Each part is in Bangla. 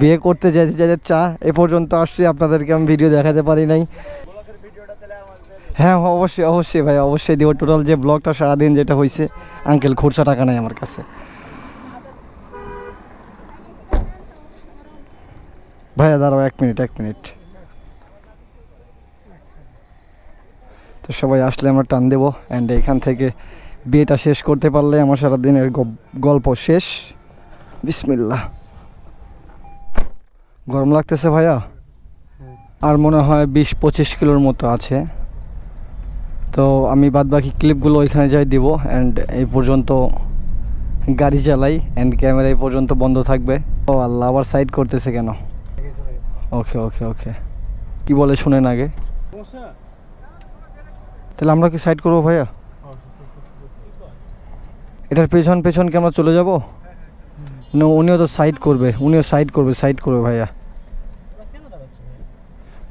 বিয়ে করতে যেতে যেতে চা এ পর্যন্ত আসছি, আপনাদেরকে আমি ভিডিও দেখাতে পারি নাই। হ্যাঁ অবশ্যই অবশ্যই ভাই, অবশ্যই দিব। টোটাল যে ব্লগটা সারাদিন যেটা হয়েছে, আঙ্কেল খুরসা টাকা নাই আমার কাছে। ভাইয়া দাঁড়াও, এক মিনিট। তো সবাই আসলে আমরা টান দেবো, অ্যান্ড এখান থেকে বিয়েটা শেষ করতে পারলে আমার সারাদিনের গল্প শেষ। বিসমিল্লাহ। গরম লাগতেছে ভাইয়া? আর মনে হয় 20-25 কিলোর মতো আছে। তো আমি বাদবাকি ক্লিপগুলো ওইখানে যাই দিব, অ্যান্ড এই পর্যন্ত গাড়ি চালাই, অ্যান্ড ক্যামেরা এই পর্যন্ত বন্ধ থাকবে। ও আল্লাহ, আবার সাইড করতেছে কেন? ওকে কি বলে শুনেন আগে, তাহলে আমরা কি সাইড করবো ভাইয়া? এটার পেছন কি আমরা চলে যাব? না, উনিও তো সাইড করবে ভাইয়া।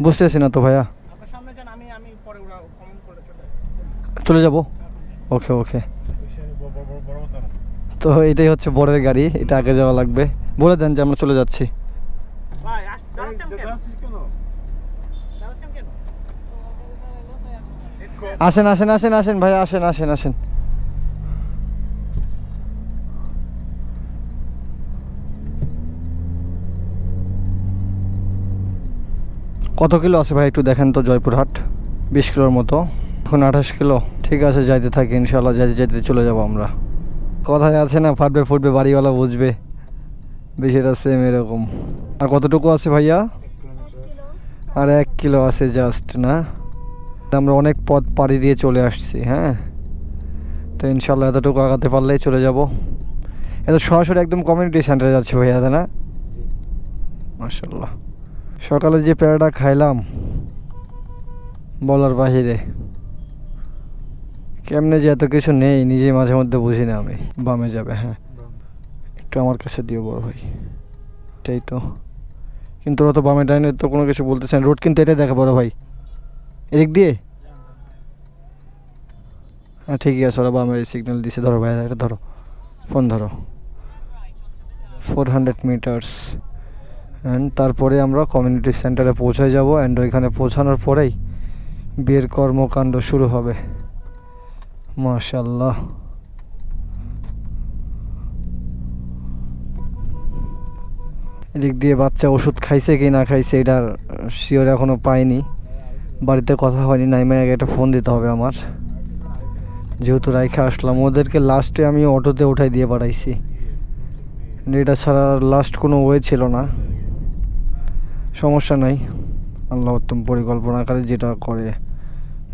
বুঝতেছি না তো ভাইয়া, চলে যাব। ওকে তো এটাই হচ্ছে বরের গাড়ি, এটা আগে যাওয়া লাগবে। বলে দেন যে আমরা চলে যাচ্ছি। আসেন ভাইয়া, আসেন। কত কিলো আছে ভাই একটু দেখেন তো? জয়পুরহাট 20 কিলোর মতো, এখন 28 কিলো। ঠিক আছে, যাইতে থাকি, ইনশাল্লাহ যাইতে চলে যাব আমরা। কথায় আছে না, ফাটবে ফুটবে বাড়িওয়ালা বুঝবে, বিষয়টা সেম এরকম। আর কতটুকু আছে ভাইয়া? আর 1 কিলো আছে জাস্ট, না? আমরা অনেক পথ পাড়ি দিয়ে চলে আসছি। হ্যাঁ, তো ইনশাল্লাহ এতটুকু আগাতে পারলেই চলে যাব। এটা সরাসরি একদম কমিউনিটি সেন্টারে যাচ্ছে ভাইয়া, তাই না? মাশাল্লাহ। সকালে যে প্যারাটা খাইলাম বলার বাহিরে, কেমনে যে এত কিছু নেই নিজে মাঝে মধ্যে বুঝি না আমি। বামে যাবে? হ্যাঁ, একটু আমার কাছে দিও বড় ভাই। এটাই তো, কিন্তু ওরা তো বামে ডাইনে তো কোনো কিছু বলতেছেন। রোড কিন্তু এটাই দেখা বড় ভাই, এদিক দিয়ে। হ্যাঁ ঠিকই আছে, ওরা বামে সিগন্যাল দিছে। ধরো ভাই, এটা ধরো, ফোন ধরো। 400 মিটার্স, অ্যান্ড তারপরে আমরা কমিউনিটি সেন্টারে পৌঁছে যাব, অ্যান্ড ওইখানে পৌঁছানোর পরেই বিয়ের কর্মকাণ্ড শুরু হবে। মাশাল্লাহ। এদিক দিয়ে বাচ্চা ওষুধ খাইছে কি না খাইছে এটার শিওর এখনও পাইনি, বাড়িতে কথা হয়নি। নাইমায় আগে একটা ফোন দিতে হবে আমার, যেহেতু রাইখা আসলাম। ওদেরকে লাস্টে আমি অটোতে উঠাই দিয়ে পাঠাইছি, এটা ছাড়া লাস্ট কোনো ওয়ে ছিল না। সমস্যা নাই, আল্লাহ উত্তম পরিকল্পনাকারী, যেটা করে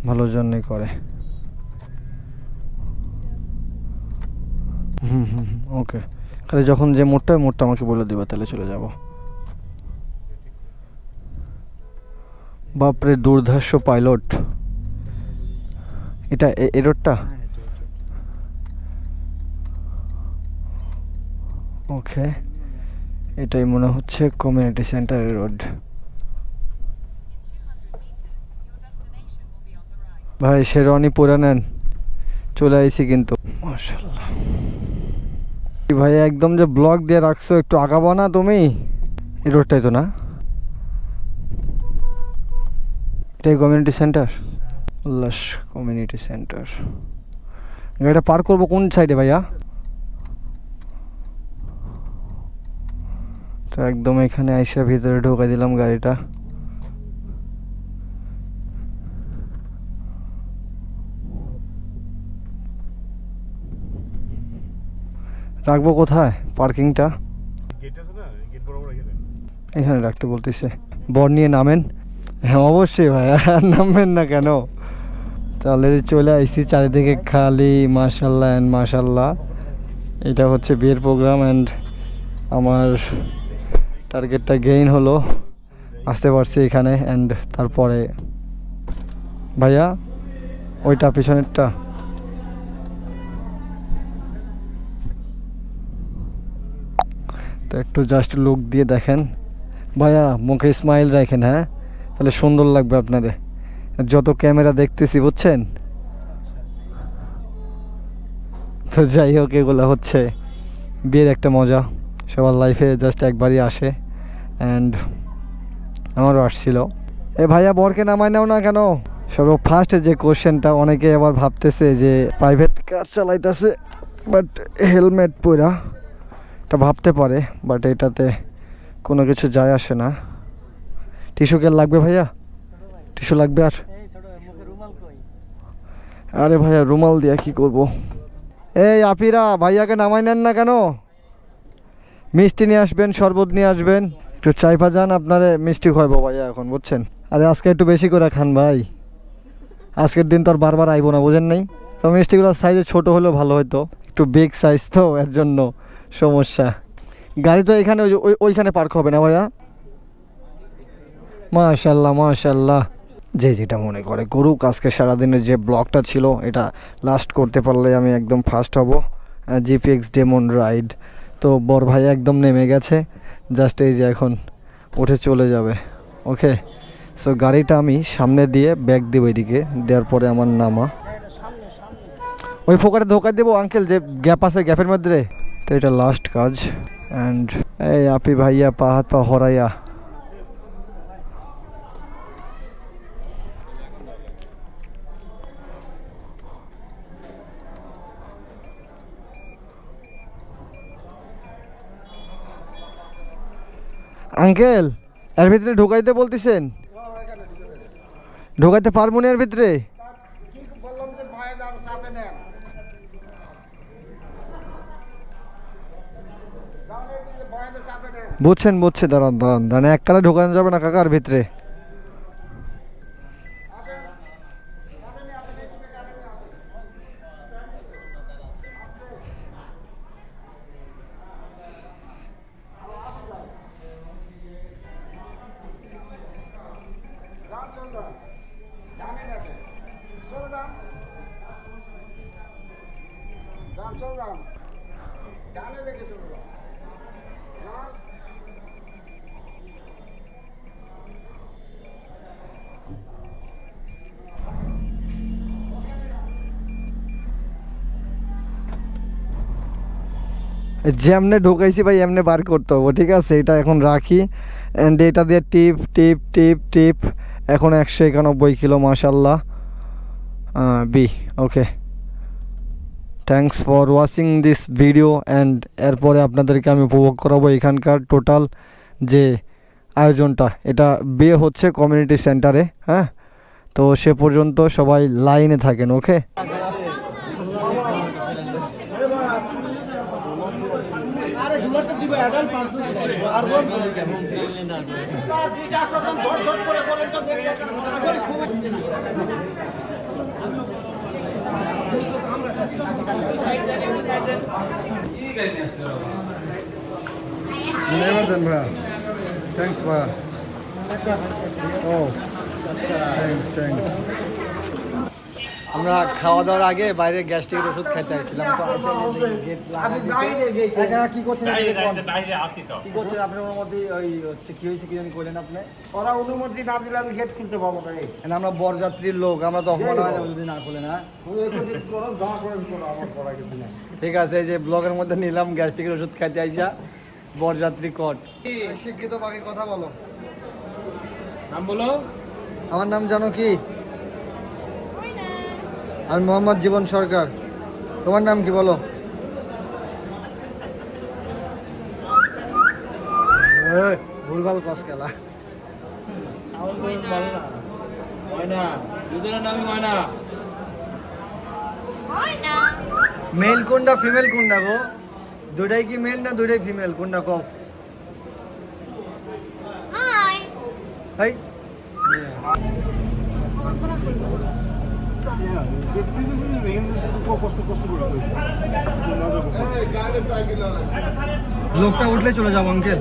ভালোর জন্যই করে। ওকে, খালি যখন যে মোড়টা আমাকে বলে দেবে, তাহলে চলে যাব। বাপরে, দুর্ধর্ষ পাইলট। এটা এ রোডটা? ওকে, এটাই মনে হচ্ছে কমিউনিটি সেন্টারের রোড। ভাই শেরওয়ানি পরে নেন, চলে আইছি কিন্তু। মাশাআল্লাহ ভাই, একদম যে ব্লক দিয়ে রাখছো, একটু আগাবো না তুমি? এই রোডটাই তো, না? এটাই কমিউনিটি সেন্টার, উল্লাস কমিউনিটি সেন্টার। গাড়িটা পার করবো কোন সাইডে ভাইয়া? তো একদম এখানে আইসা ভিতরে ঢোকা দিলাম গাড়িটা। রাখবো কোথায় পার্কিংটা? এখানে রাখতে বলতেছে। বর নিয়ে নামেন। হ্যাঁ অবশ্যই ভাইয়া, নামবেন না কেন? তাহলে চলে আইসি, চারিদিকে খালি মাশাল্লাহ অ্যান্ড মাশাল্লাহ। এটা হচ্ছে বিয়ের প্রোগ্রাম, অ্যান্ড আমার টার্গেটটা গেইন হলো, আসতে পারছি এখানে। অ্যান্ড তারপরে ভাইয়া ওইটা পিছনেরটা, তো একটু জাস্ট লুক দিয়ে দেখেন ভাইয়া, মুখে স্মাইল রাখেন। হ্যাঁ, তাহলে সুন্দর লাগবে আপনাদের। যত ক্যামেরা দেখতেছি বুঝছেন তো। যাই হোক, এগুলো হচ্ছে বিয়ের একটা মজা, সবার লাইফে জাস্ট একবারই আসে। অ্যান্ড আমারও আসছিল। এ ভাইয়া বরকে নামায় নাও না কেন? সর্ব ফার্স্টে যে কোশ্চেনটা, অনেকে আবার ভাবতেছে যে প্রাইভেট কার চালাইতেছে বাট হেলমেট পরা, এটা ভাবতে পারে, বাট এটাতে কোনো কিছু যায় আসে না। টিস্যু কেয়ার লাগবে ভাইয়া? টিস্যু লাগবে? আর আরে ভাইয়া রুমাল দিয়া কি করব? এই আপিরা ভাইয়াকে নামাই নেন না কেন? মিষ্টি নিয়ে আসবেন, শরবত নিয়ে আসবেন, একটু চাই যান, আপনারে মিষ্টি খাইবো ভাইয়া এখন, বুঝছেন? আরে আজকে একটু বেশি করে খান ভাই, আজকের দিন তো আর বারবার আইবো না, বুঝেন নাই? তো মিষ্টিগুলোর সাইজে ছোট হলেও ভালো হতো, একটু বিগ সাইজ তো এর জন্য সমস্যা। গাড়ি তো এখানে ওইখানে পার্ক হবে না ভাইয়া? মাশাল্লাহ মাশাল্লাহ, যে যেটা মনে করে করুক। আজকে সারাদিনের যে ব্লগটা ছিল এটা লাস্ট করতে পারলে আমি একদম ফার্স্ট হব। জিপিএক্স ডেমন রাইড, তো বড় ভাই একদম নেমে গেছে, জাস্ট এই যে এখন উঠে চলে যাবে। ওকে, সো গাড়িটা আমি সামনে দিয়ে ব্যাক দেবো, এদিকে দেওয়ার পরে আমার নামা ওই ফোকারে ধোকা দেবো আঙ্কেল, যে গ্যাপ আছে গ্যাপের মধ্যে। তো এটা লাস্ট কাজ। অ্যান্ড এই আপি ভাইয়া পা হাত পা হরাইয়া আঙ্কেল এর ভিতরে ঢোকাইতে বলতেছেন? ঢোকাইতে পারবো না এর ভিতরে? বুঝছেন বুঝছে, দাঁড়ান দাঁড়ান দাঁড়ান, এক কালে ঢোকানো যাবে না কাকার ভিতরে। যেমনে ঢোকাইছি ভাই এমনে বার করতে হবে, ঠিক আছে? এটা এখন রাখি, অ্যান্ড এটা দিয়ে টিপ টিপ টিপ টিপ, এখন 191 কিলো, মাশাল্লাহ। Be okay, thanks for watching this video. And এরপরে আপনাদেরকে আমি উপভোগ করাবো এখানকার টোটাল যে আয়োজনটা। এটা বিয়ে হচ্ছে কমিউনিটি সেন্টারে, হ্যাঁ? তো সে পর্যন্ত সবাই লাইনে থাকেন, ওকে? নেভার দেন ভাইয়া, থ্যাংকস ভাইয়া। ও থ্যাংকস থ্যাংকস। আমরা খাওয়া দাওয়ার আগে বাইরে গ্যাস্ট্রিকের ওষুধ খাইতে আসছিলাম, তো কি করছেন? কি করছেন আপনি? ওর মধ্যে ওই হচ্ছে কি হয়েছে কি জানি করলেন আপনি? ওরা অনুমতি না দিলে আমি গেট খুলতে পারবো না। আমরা বরযাত্রীর লোক, আমরা তো অপমান হয় না যদি না খুলে না। ঠিক আছে, এই যে ব্লগের মধ্যে নিলাম গ্যাস্ট্রিকের ওষুধ খাইতে আইসা বরযাত্রী কট। শিক্ষিত বাকি কথা বলো, নাম বলো। আমার নাম জানো কি? আমি মোহাম্মদ জীবন সরকার। তোমার নাম কি বলো? ভুলভাল কস খেলা। মেল কোনটা ফিমেল কোনটা গো? দুটাই কি মেল না দুটাই ফিমেল, কোনটা কও? হাই লোকটা উঠলে চলে যাবো আঙ্কেল।